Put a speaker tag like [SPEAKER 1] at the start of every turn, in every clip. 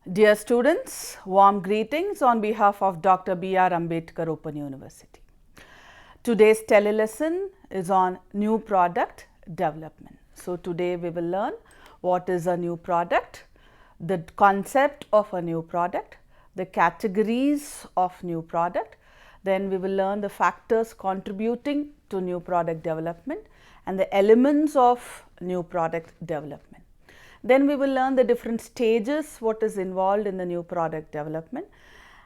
[SPEAKER 1] Dear students, warm greetings on behalf of Dr. B.R. Ambedkar Open University. Today's tele-lesson is on new product development. So, today we will learn what is a new product, the concept of a new product, the categories of new product, then we will learn the factors contributing to new product development and the elements of new product development. Then we will learn the different stages, what is involved in the new product development.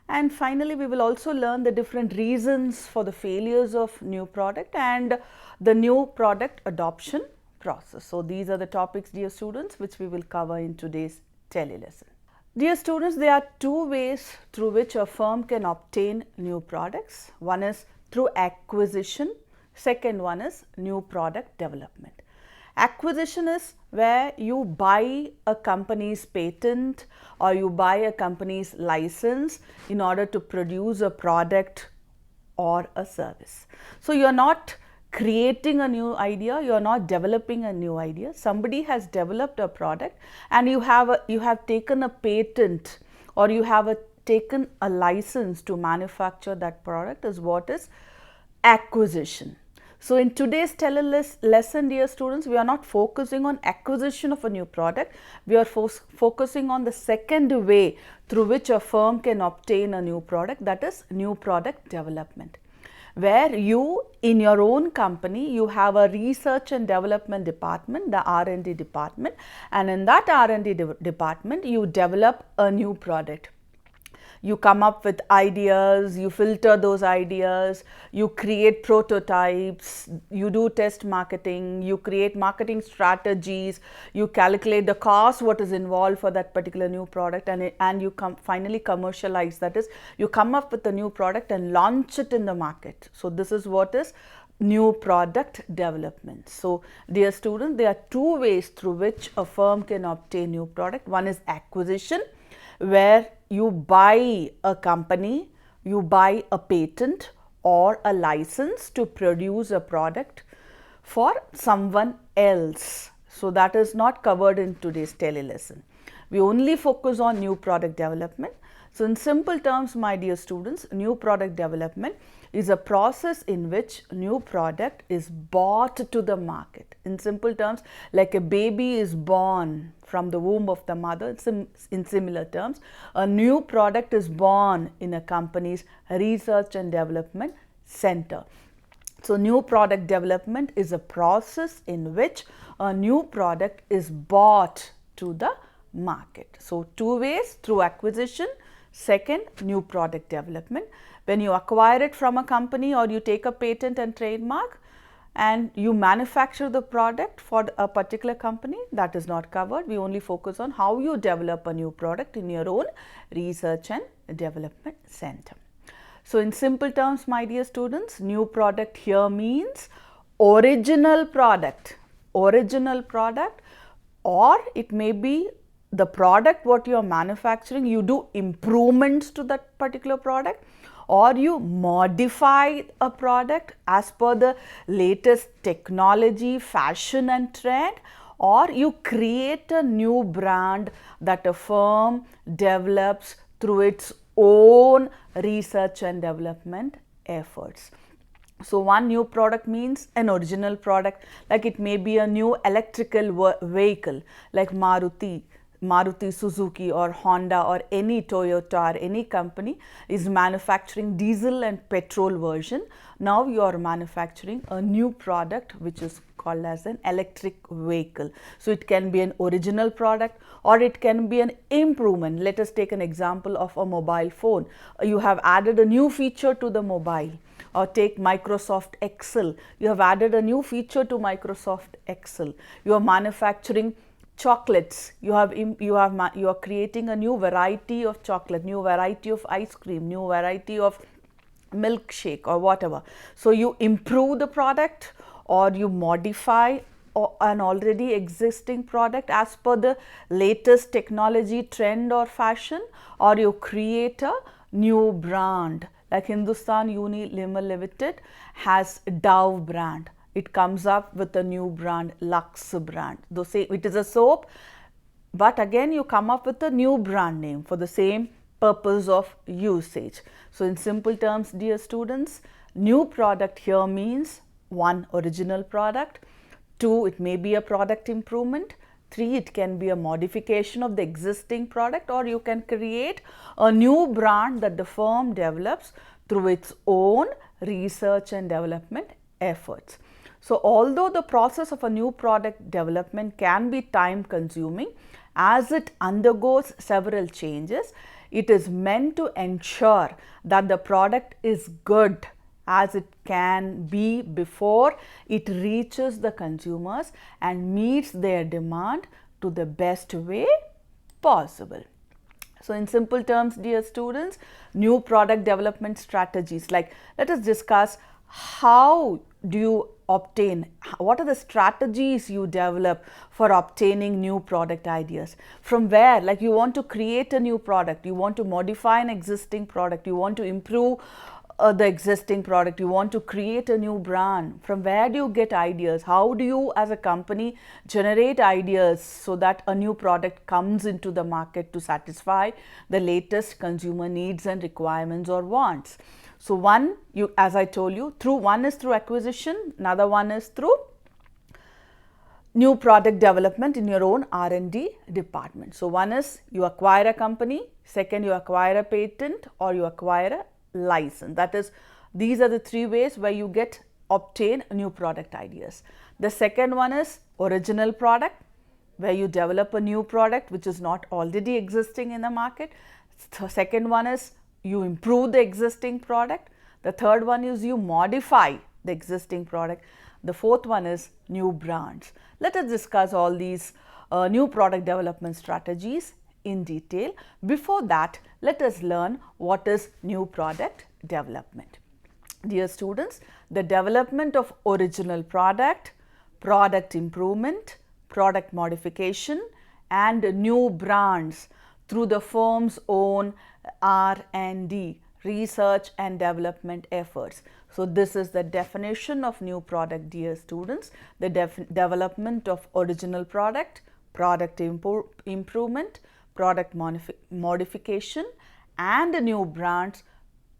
[SPEAKER 1] And finally, we will also learn the different reasons for the failures of new product and the new product adoption process. So, these are the topics, dear students, which we will cover in today's tele-lesson. Dear students, there are two ways through which a firm can obtain new products. One is through acquisition, second one is new product development. Acquisition is where you buy a company's patent or you buy a company's license in order to produce a product or a service. So, you are not creating a new idea, you are not developing a new idea. Somebody has developed a product and you have taken a patent or you have taken a license to manufacture that product is what is acquisition. So, in today's lesson, dear students, we are not focusing on acquisition of a new product, we are focusing on the second way through which a firm can obtain a new product, that is new product development, where you in your own company, you have a research and development department, the R&D department, and in that R&D department, you develop a new product. You come up with ideas, you filter those ideas, you create prototypes, you do test marketing, you create marketing strategies, you calculate the cost, what is involved for that particular new product, and you finally commercialize. That is, you come up with a new product and launch it in the market. So, this is what is new product development. So, dear students, there are two ways through which a firm can obtain new product. One is acquisition, where you buy a company, you buy a patent or a license to produce a product for someone else. So, that is not covered in today's tele-lesson. We only focus on new product development. So, in simple terms, my dear students, new product development is a process in which new product is brought to the market. In simple terms, like a baby is born from the womb of the mother, in similar terms, a new product is born in a company's research and development center. So, new product development is a process in which a new product is brought to the market. So, two ways: through acquisition, second, new product development. When you acquire it from a company or you take a patent and trademark and you manufacture the product for a particular company, that is not covered. We only focus on how you develop a new product in your own research and development center. So, in simple terms, my dear students, new product here means original product, or it may be the product what you are manufacturing, you do improvements to that particular product, or you modify a product as per the latest technology, fashion and trend, or you create a new brand that a firm develops through its own research and development efforts. So, one new product means an original product, like it may be a new electrical vehicle like Maruti, Suzuki or Honda or any Toyota or any company is manufacturing diesel and petrol version. Now, you are manufacturing a new product which is called as an electric vehicle. So, it can be an original product or it can be an improvement. Let us take an example of a mobile phone. You have added a new feature to the mobile, or take Microsoft Excel. You have added a new feature to Microsoft Excel. You are manufacturing chocolates, you are creating a new variety of chocolate, new variety of ice cream, new variety of milkshake or whatever. So, you improve the product or you modify an already existing product as per the latest technology, trend or fashion, or you create a new brand like Hindustan Unilever Limited has Dove brand. It comes up with a new brand, Lux brand. Though say it is a soap, but again you come up with a new brand name for the same purpose of usage. So in simple terms, dear students, new product here means 1, original product, 2, it may be a product improvement, 3, it can be a modification of the existing product, or you can create a new brand that the firm develops through its own research and development efforts. So although the process of a new product development can be time consuming, as it undergoes several changes, it is meant to ensure that the product is good as it can be before it reaches the consumers and meets their demand to the best way possible. So in simple terms, dear students, new product development strategies, like let us discuss how do you obtain, what are the strategies you develop for obtaining new product ideas. From where, like you want to create a new product, you want to modify an existing product, you want to improve the existing product, you want to create a new brand. From where do you get ideas? How do you as a company generate ideas so that a new product comes into the market to satisfy the latest consumer needs and requirements or wants? So one, as I told you, one is through acquisition, another one is through new product development in your own R&D department. So one is you acquire a company, second you acquire a patent, or you acquire a license. That is, these are the 3 ways where you obtain new product ideas. The second one is original product, where you develop a new product which is not already existing in the market. The second one is you improve the existing product. The third one is you modify the existing product. The fourth one is new brands. Let us discuss all these new product development strategies in detail. Before that, let us learn what is new product development. Dear students, the development of original product, product improvement, product modification, and new brands through the firm's own R&D, research and development efforts. So this is the definition of new product, dear students. The development of original product, product improvement, product modification, and new brands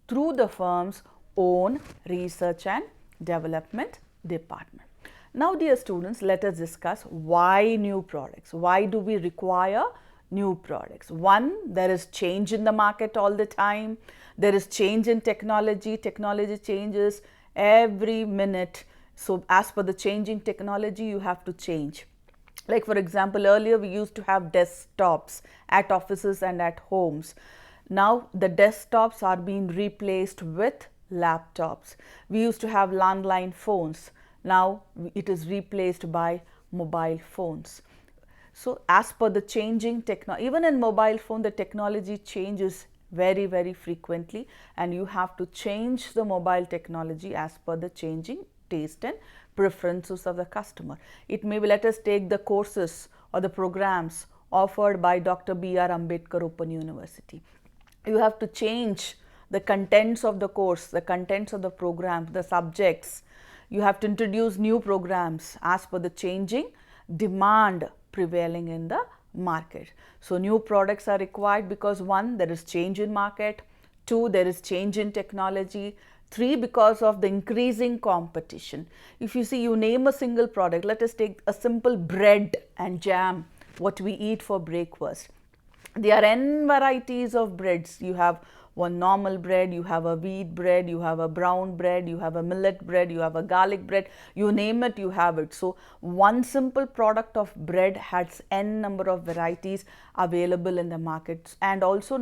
[SPEAKER 1] through the firm's own research and development department. Now, dear students, let us discuss why new products. Why do we require new products? One, there is change in the market all the time. There is change in technology. Technology changes every minute. So as per the changing technology, you have to change. Like for example, earlier we used to have desktops at offices and at homes. Now the desktops are being replaced with laptops. We used to have landline phones. Now it is replaced by mobile phones. So as per the changing technology, even in mobile phone, the technology changes very, very frequently, and you have to change the mobile technology as per the changing taste and preferences of the customer. It may be, let us take the courses or the programs offered by Dr. B.R. Ambedkar Open University. You have to change the contents of the course, the contents of the programs, the subjects. You have to introduce new programs as per the changing demand prevailing in the market. So new products are required because 1, there is change in market, 2, there is change in technology, 3, because of the increasing competition. If you see, you name a single product, let us take a simple bread and jam, what we eat for breakfast. There are n varieties of breads. You have one normal bread, you have a wheat bread, you have a brown bread, you have a millet bread, you have a garlic bread, you name it, you have it. So one simple product of bread has n number of varieties available in the market, and also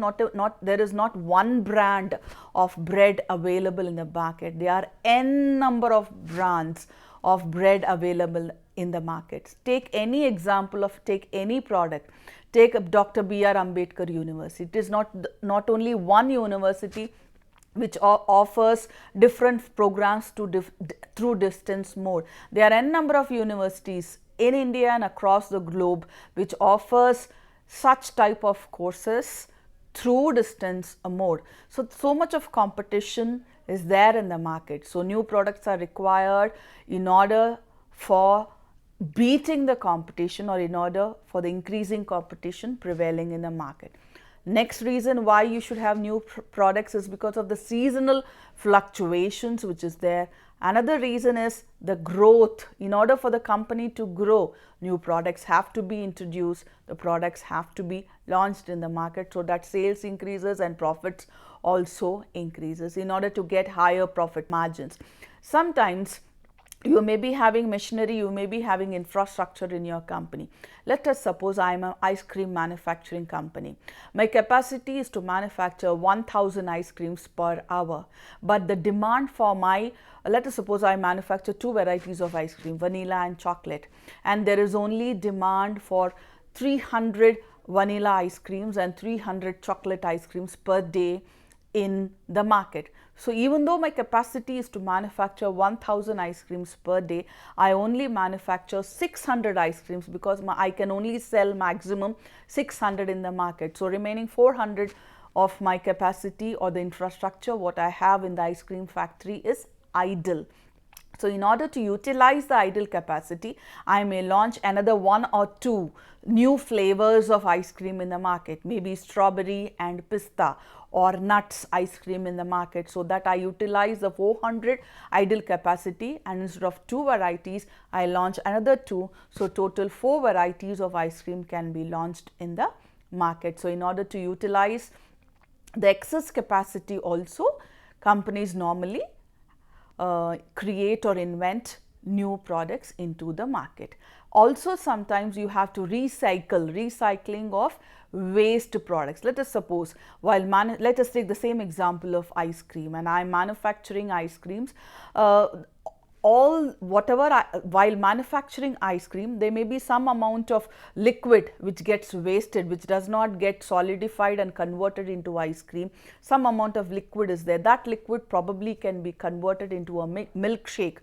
[SPEAKER 1] there is not one brand of bread available in the market. There are n number of brands of bread available in the markets. Take any example of, take any product. Take up Dr. B.R. Ambedkar University. It is not only one university which offers different programs through distance mode. There are n number of universities in India and across the globe which offers such type of courses through distance mode. So much of competition is there in the market. So new products are required in order for beating the competition or in order for the increasing competition prevailing in the market. Next reason why you should have new products is because of the seasonal fluctuations which is there. Another reason is the growth. In order for the company to grow, new products have to be introduced, the products have to be launched in the market so that sales increases and profits also increases in order to get higher profit margins. Sometimes you may be having machinery, you may be having infrastructure in your company. Let us suppose I am an ice cream manufacturing company. My capacity is to manufacture 1000 ice creams per hour, but the demand for my, let us suppose I manufacture 2 varieties of ice cream, vanilla and chocolate, and there is only demand for 300 vanilla ice creams and 300 chocolate ice creams per day in the market. So even though my capacity is to manufacture 1000 ice creams per day, I only manufacture 600 ice creams because I can only sell maximum 600 in the market. So remaining 400 of my capacity or the infrastructure what I have in the ice cream factory is idle. So in order to utilize the idle capacity, I may launch another 1 or 2 new flavors of ice cream in the market, maybe strawberry and pista or nuts ice cream in the market, so that I utilize the 400 idle capacity, and instead of 2 varieties, I launch another 2. So total 4 varieties of ice cream can be launched in the market. So in order to utilize the excess capacity also, companies normally create or invent new products into the market. Also sometimes you have to recycling of waste products. Let us suppose let us take the same example of ice cream, and I am manufacturing ice creams. While manufacturing ice cream, there may be some amount of liquid which gets wasted, which does not get solidified and converted into ice cream. Some amount of liquid is there. That liquid probably can be converted into a milkshake,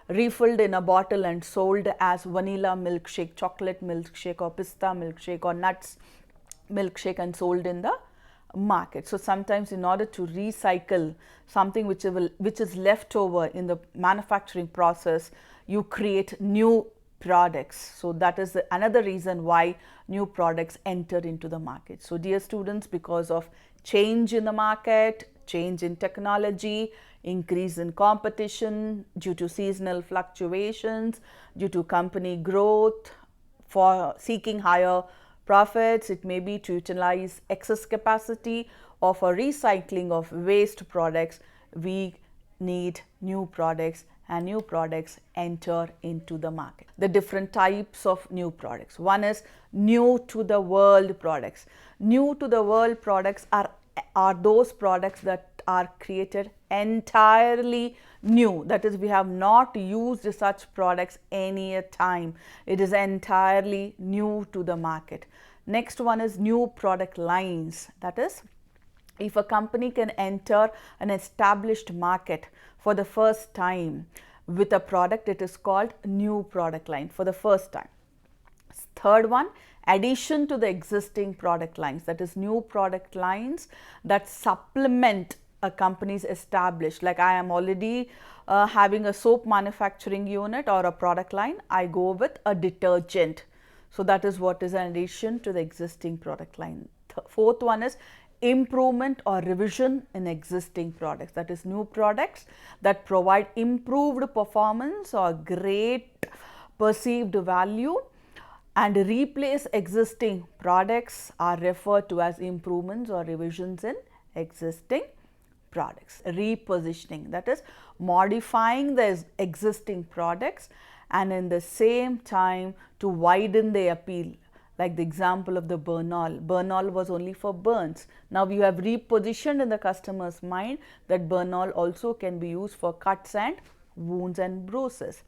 [SPEAKER 1] refilled in a bottle and sold as vanilla milkshake, chocolate milkshake, or pista milkshake, or nuts milkshake, and sold in the market. So sometimes in order to recycle something which is left over in the manufacturing process, you create new products. So that is another reason why new products enter into the market. So dear students, because of change in the market, change in technology, increase in competition due to seasonal fluctuations, due to company growth, for seeking higher profits, it may be to utilize excess capacity, or for recycling of waste products, we need new products, and new products enter into the market. The different types of new products. One is new to the world products. New to the world products are those products that are created entirely new. That is, we have not used such products any time. It is entirely new to the market. Next one is new product lines. That is, if a company can enter an established market for the first time with a product, it is called new product line for the first time. Third one, addition to the existing product lines. That is, new product lines that supplement a company's established. Like I am already having a soap manufacturing unit or a product line, I go with a detergent. So that is what is an addition to the existing product line. Fourth one is improvement or revision in existing products. That is, new products that provide improved performance or great perceived value and replace existing products are referred to as improvements or revisions in existing products. Repositioning, that is, modifying the existing products and in the same time to widen the appeal. Like the example of the Bernol. Bernol was only for burns. Now you have repositioned in the customer's mind that Bernol also can be used for cuts and wounds and bruises.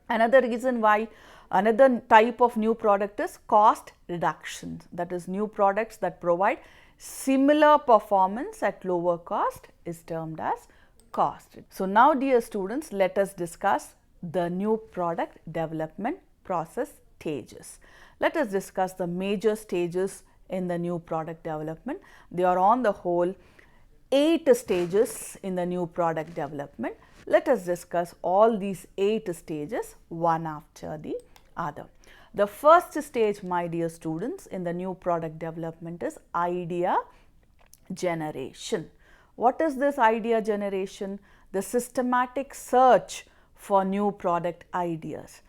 [SPEAKER 1] Another reason why, another type of new product is cost reduction. That is, new products that provide similar performance at lower cost is termed as cost. So now dear students, let us discuss the new product development process stages. Let us discuss the major stages in the new product development. They are on the whole 8 stages in the new product development. Let us discuss all these 8 stages one after the other. The first stage, my dear students, in the new product development is idea generation. What is this idea generation? The systematic search for new product ideas.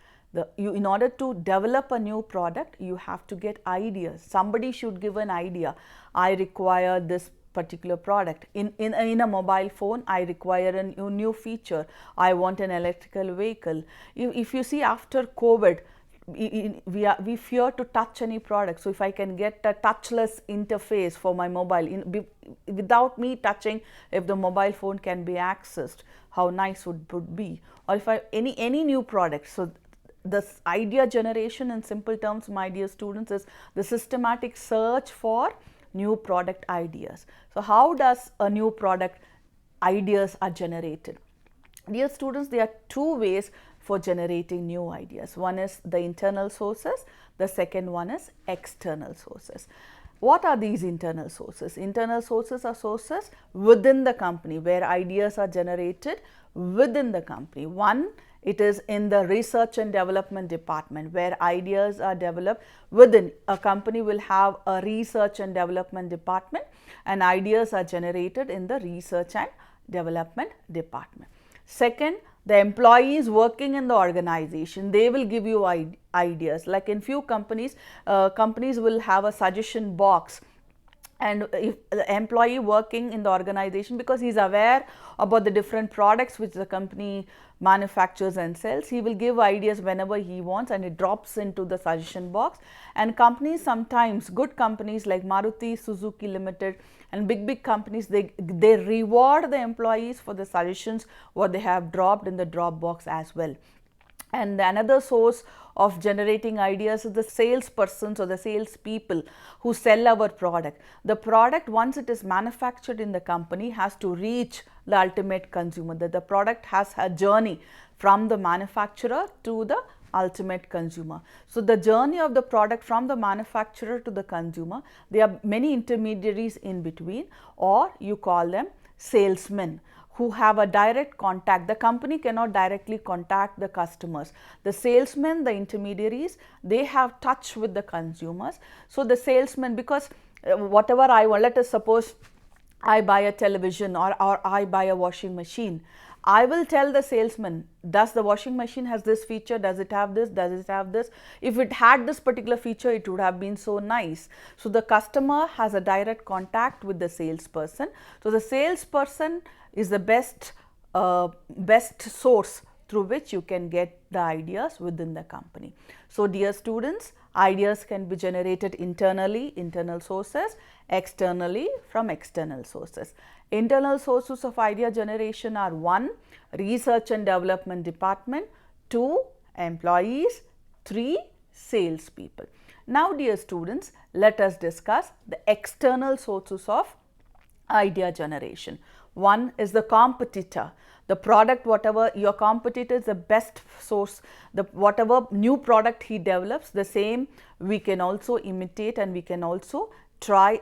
[SPEAKER 1] In order to develop a new product, you have to get ideas. Somebody should give an idea. I require this particular product. In a mobile phone, I require a new feature. I want an electrical vehicle. If you see, after COVID, we fear to touch any product. So if I can get a touchless interface for my mobile, without me touching, if the mobile phone can be accessed, how nice would be. Or if any new product. So this idea generation, in simple terms, my dear students, is the systematic search for new product ideas. So how does a new product ideas are generated? Dear students, there are two ways for generating new ideas. One is the internal sources, the second one is external sources. What are these internal sources? Internal sources are sources within the company, where ideas are generated within the company. One, it is in the research and development department, where ideas are developed within. A company will have a research and development department, and ideas are generated in the research and development department. Second, the employees working in the organization, they will give you ideas. Like in few companies, companies will have a suggestion box, and if the employee working in the organization, because he is aware about the different products which the company manufactures and sells, he will give ideas whenever he wants, and it drops into the suggestion box. And companies, sometimes good companies like Maruti Suzuki Limited and big companies, they reward the employees for the suggestions what they have dropped in the drop box as well. And another source of generating ideas is the salespersons or the salespeople who sell our product. The product, once it is manufactured in the company, has to reach the ultimate consumer. That the product has a journey from the manufacturer to the ultimate consumer. So the journey of the product from the manufacturer to the consumer, there are many intermediaries in between, or you call them salesmen, who have a direct contact. The company cannot directly contact the customers. The salesmen, the intermediaries, they have touch with the consumers. So the salesman, because whatever I want, let us suppose I buy a television or I buy a washing machine, I will tell the salesman, does the washing machine has this feature, does it have this, does it have this? If it had this particular feature, it would have been so nice. So the customer has a direct contact with the salesperson. So the salesperson is the best source through which you can get the ideas within the company. So dear students, ideas can be generated internally, internal sources, externally from external sources. Internal sources of idea generation are 1, research and development department, 2, employees, 3, salespeople. Now dear students, let us discuss the external sources of idea generation. 1 is the competitor. The product, whatever your competitor is the best source, whatever new product he develops, the same we can also imitate, and we can also try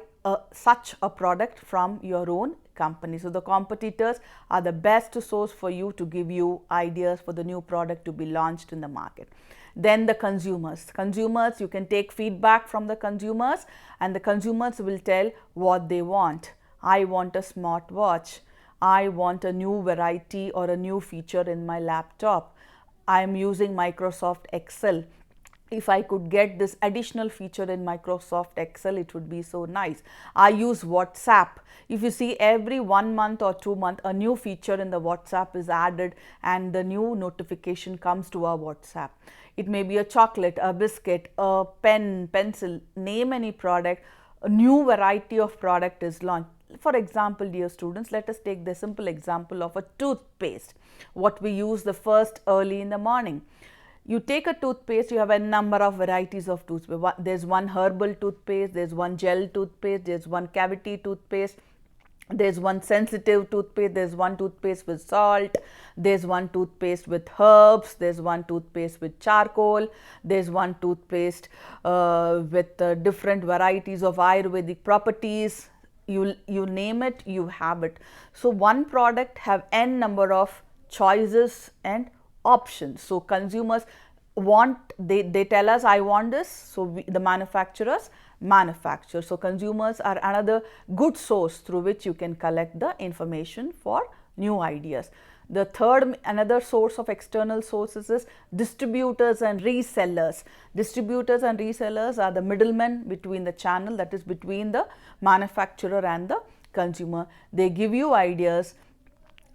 [SPEAKER 1] such a product from your own company. So the competitors are the best source for you to give you ideas for the new product to be launched in the market. Then the consumers. Consumers, you can take feedback from the consumers, and the consumers will tell what they want. I want a smart watch. I want a new variety or a new feature in my laptop. I am using Microsoft Excel. If I could get this additional feature in Microsoft Excel, it would be so nice. I use WhatsApp. If you see, every 1 month or 2 months, a new feature in the WhatsApp is added, and the new notification comes to our WhatsApp. It may be a chocolate, a biscuit, a pen, pencil, name any product, a new variety of product is launched. For example, dear students, let us take the simple example of a toothpaste, what we use the first early in the morning. You take a toothpaste, you have a number of varieties of toothpaste. There's one herbal toothpaste, there's one gel toothpaste, there's one cavity toothpaste, there's one sensitive toothpaste, there's one toothpaste with salt, there's one toothpaste with herbs, there's one toothpaste with charcoal, there's one toothpaste with different varieties of Ayurvedic properties. You name it, you have it. So one product have n number of choices and options. So consumers, they tell us I want this, so the manufacturers manufacture. So consumers are another good source through which you can collect the information for new ideas. The third, another source of external sources is distributors and resellers. Distributors and resellers are the middlemen between the channel, that is between the manufacturer and the consumer. They give you ideas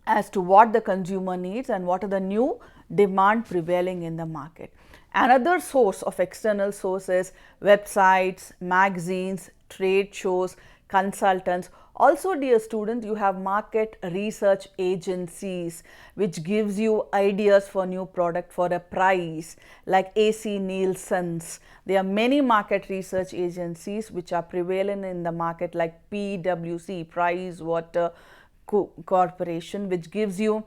[SPEAKER 1] as to what the consumer needs and what are the new demand prevailing in the market. Another source of external sources, websites, magazines, trade shows, consultants. Also, dear students, you have market research agencies which gives you ideas for new product for a price, like AC Nielsen's. There are many market research agencies which are prevalent in the market, like PwC, Price Water Corporation, which gives you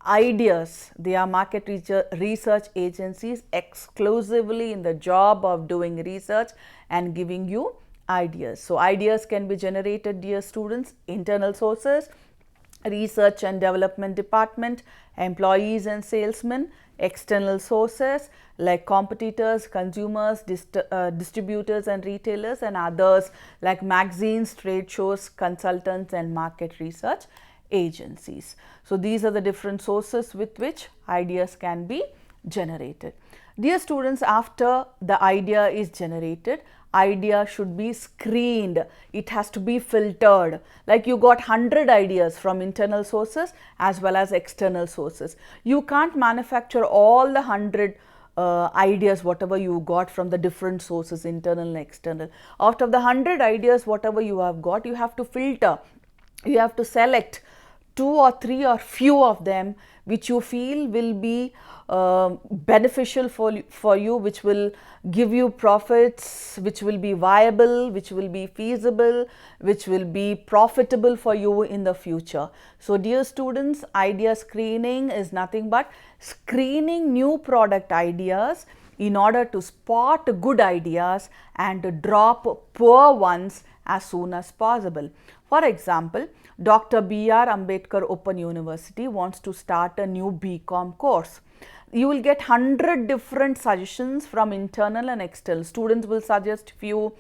[SPEAKER 1] ideas. They are market research agencies exclusively in the job of doing research and giving you ideas. So ideas can be generated, dear students, internal sources, research and development department, employees and salesmen, external sources like competitors, consumers, distributors and retailers, and others like magazines, trade shows, consultants and market research agencies. So these are the different sources with which ideas can be generated. Dear students, after the idea is generated, idea should be screened. It has to be filtered. Like you got 100 ideas from internal sources as well as external sources. You can't manufacture all the 100 ideas whatever you got from the different sources, internal and external. Out of the 100 ideas whatever you have got, you have to filter. You have to select 2 or 3 or few of them which you feel will be beneficial for you, which will give you profits, which will be viable, which will be feasible, which will be profitable for you in the future. So dear students, idea screening is nothing but screening new product ideas in order to spot good ideas and drop poor ones as soon as possible. For example, Dr. B.R. Ambedkar Open University wants to start a new BCom course. You will get 100 different suggestions from internal and external. Students will suggest few,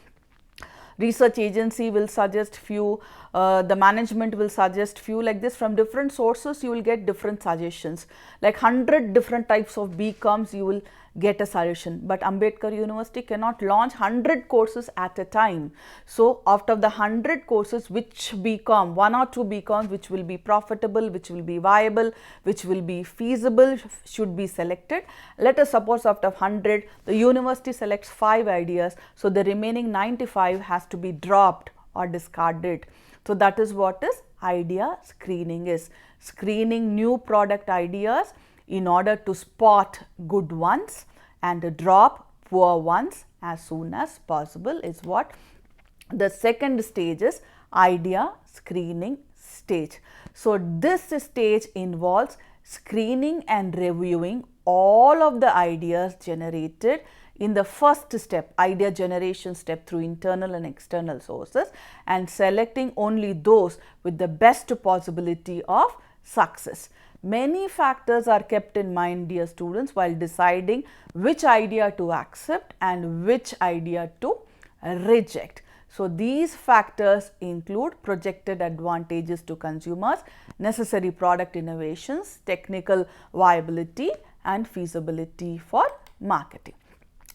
[SPEAKER 1] research agency will suggest few, the management will suggest few. Like this, from different sources you will get different suggestions. Like 100 different types of BComs you will get a suggestion, but Ambedkar University cannot launch 100 courses at a time. So out of the 100 courses, which BCom, 1 or 2 BComs which will be profitable, which will be viable, which will be feasible should be selected. Let us suppose out of 100 the university selects 5 ideas, so the remaining 95 has to be dropped or discarded. So that is what is idea screening is. Screening new product ideas in order to spot good ones and drop poor ones as soon as possible is what the second stage is, idea screening stage. So this stage involves screening and reviewing all of the ideas generated in the first step, idea generation step, through internal and external sources, and selecting only those with the best possibility of success. Many factors are kept in mind, dear students, while deciding which idea to accept and which idea to reject. So these factors include projected advantages to consumers, necessary product innovations, technical viability and feasibility for marketing.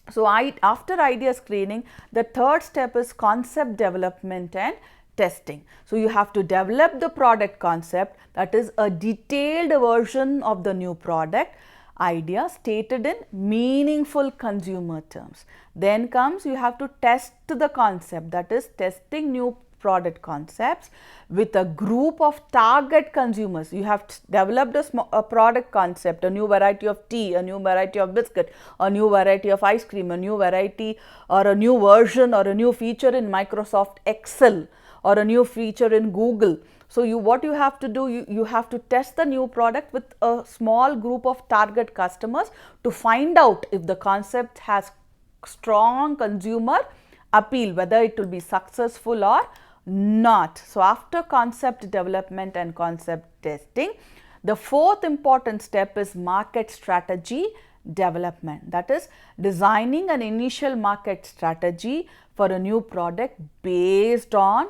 [SPEAKER 1] So after idea screening, the third step is concept development and testing. So you have to develop the product concept, that is a detailed version of the new product idea stated in meaningful consumer terms. Then comes, you have to test the concept, that is testing new product concepts with a group of target consumers. You have developed a product concept, a new variety of tea, a new variety of biscuit, a new variety of ice cream, a new variety or a new version or a new feature in Microsoft Excel or a new feature in Google. So what you have to do, you have to test the new product with a small group of target customers to find out if the concept has strong consumer appeal, whether it will be successful or not. So after concept development and concept testing, the fourth important step is market strategy development, that is designing an initial market strategy for a new product based on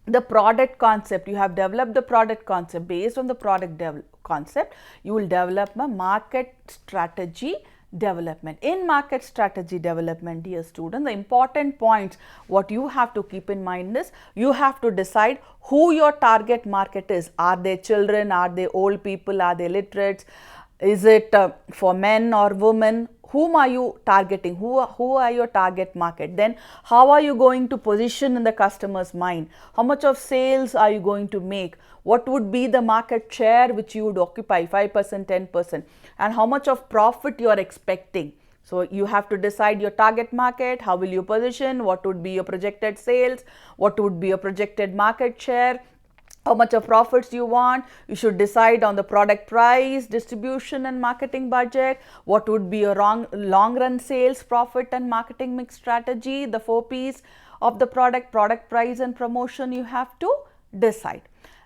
[SPEAKER 1] the product concept. You have developed the product concept. Based on the product concept, you will develop a market strategy development. In market strategy development, dear student, the important points what you have to keep in mind is you have to decide who your target market is. Are they children? Are they old people? Are they literates? Is it for men or women? Whom are you targeting? Who are your target market? Then how are you going to position in the customer's mind? How much of sales are you going to make? What would be the market share which you would occupy, 5%, 10%, and how much of profit you are expecting? So you have to decide your target market, how will you position, what would be your projected sales, what would be your projected market share, how much of profits you want. You should decide on the product price, distribution and marketing budget, what would be your long run sales, profit and marketing mix strategy, the 4 P's of the product price and promotion you have to decide.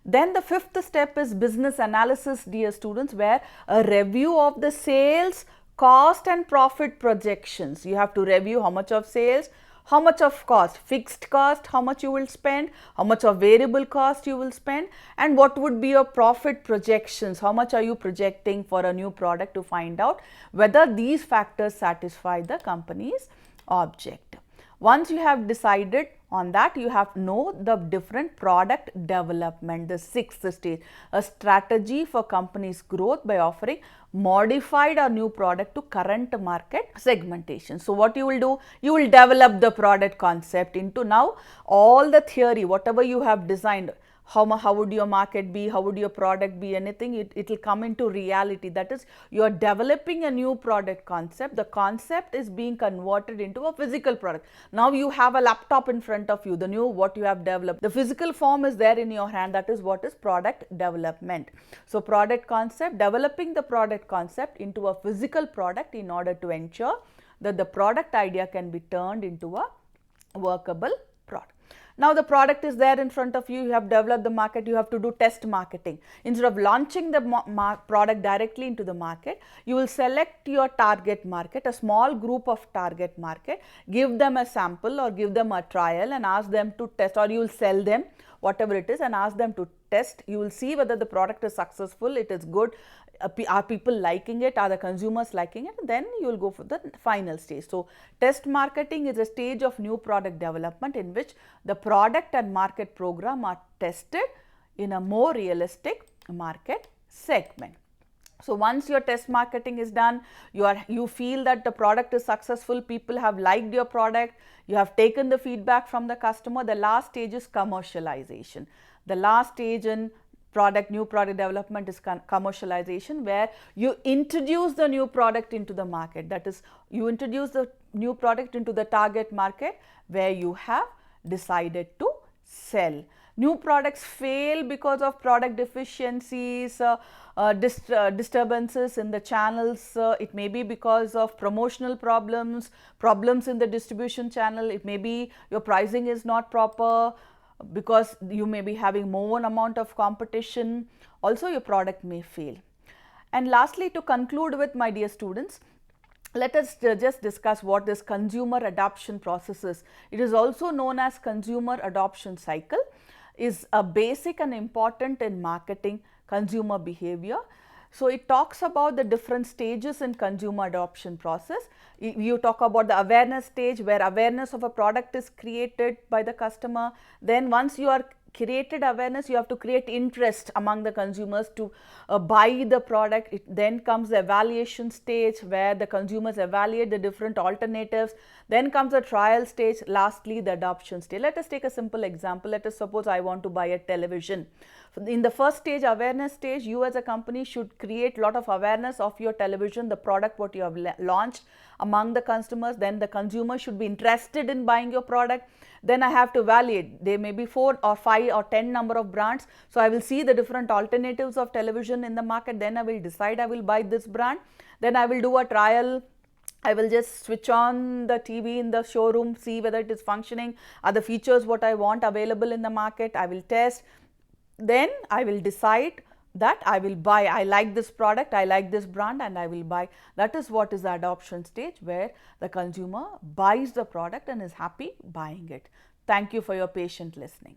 [SPEAKER 1] Then the 5th step is business analysis, dear students, where a review of the sales, cost and profit projections. You have to review how much of sales, how much of cost, fixed cost, how much you will spend, how much of variable cost you will spend, and what would be your profit projections, how much are you projecting for a new product, to find out whether these factors satisfy the company's objective. Once you have decided on that, you have to know the different product development, the 6th stage, a strategy for company's growth by offering modified or new product to current market segmentation. So what you will do, you will develop the product concept into now all the theory, whatever you have designed. How would your market be, how would your product be, anything, it will come into reality. That is, you are developing a new product concept. The concept is being converted into a physical product. Now you have a laptop in front of you, the new what you have developed. The physical form is there in your hand. That is what is product development. So product concept, developing the product concept into a physical product in order to ensure that the product idea can be turned into a workable product. Now the product is there in front of you, you have developed the market, you have to do test marketing. Instead of launching the product directly into the market, you will select your target market, a small group of target market, give them a sample or give them a trial and ask them to test, or you will sell them whatever it is and ask them to test. You will see whether the product is successful, it is good, are people liking it, are the consumers liking it, then you will go for the final stage. So test marketing is a stage of new product development in which the product and market program are tested in a more realistic market segment. So once your test marketing is done, you feel that the product is successful, people have liked your product, you have taken the feedback from the customer. The last stage is commercialization. The last stage in new product development is commercialization, where you introduce the new product into the market. That is, you introduce the new product into the target market where you have decided to sell. New products fail because of product deficiencies, disturbances in the channels. It may be because of promotional problems in the distribution channel. It may be your pricing is not proper, because you may be having more amount of competition. Also your product may fail. And lastly, to conclude with, my dear students, let us just discuss what this consumer adoption process is. It is also known as consumer adoption cycle, is a basic and important in marketing consumer behavior. So it talks about the different stages in consumer adoption process. You talk about the awareness stage, where awareness of a product is created by the customer. Then once you are created awareness, you have to create interest among the consumers to buy the product. Then comes the evaluation stage, where the consumers evaluate the different alternatives. Then comes the trial stage, lastly the adoption stage. Let us take a simple example. Let us suppose I want to buy a television. In the first stage, awareness stage, you as a company should create lot of awareness of your television, the product what you have launched among the customers. Then the consumer should be interested in buying your product. Then I have to evaluate. There may be 4 or 5 or 10 number of brands. So I will see the different alternatives of television in the market. Then I will decide I will buy this brand. Then I will do a trial. I will just switch on the TV in the showroom, see whether it is functioning, are the features what I want available in the market. I will test. Then I will decide that I will buy, I like this product, I like this brand and I will buy. That is what is the adoption stage, where the consumer buys the product and is happy buying it. Thank you for your patient listening.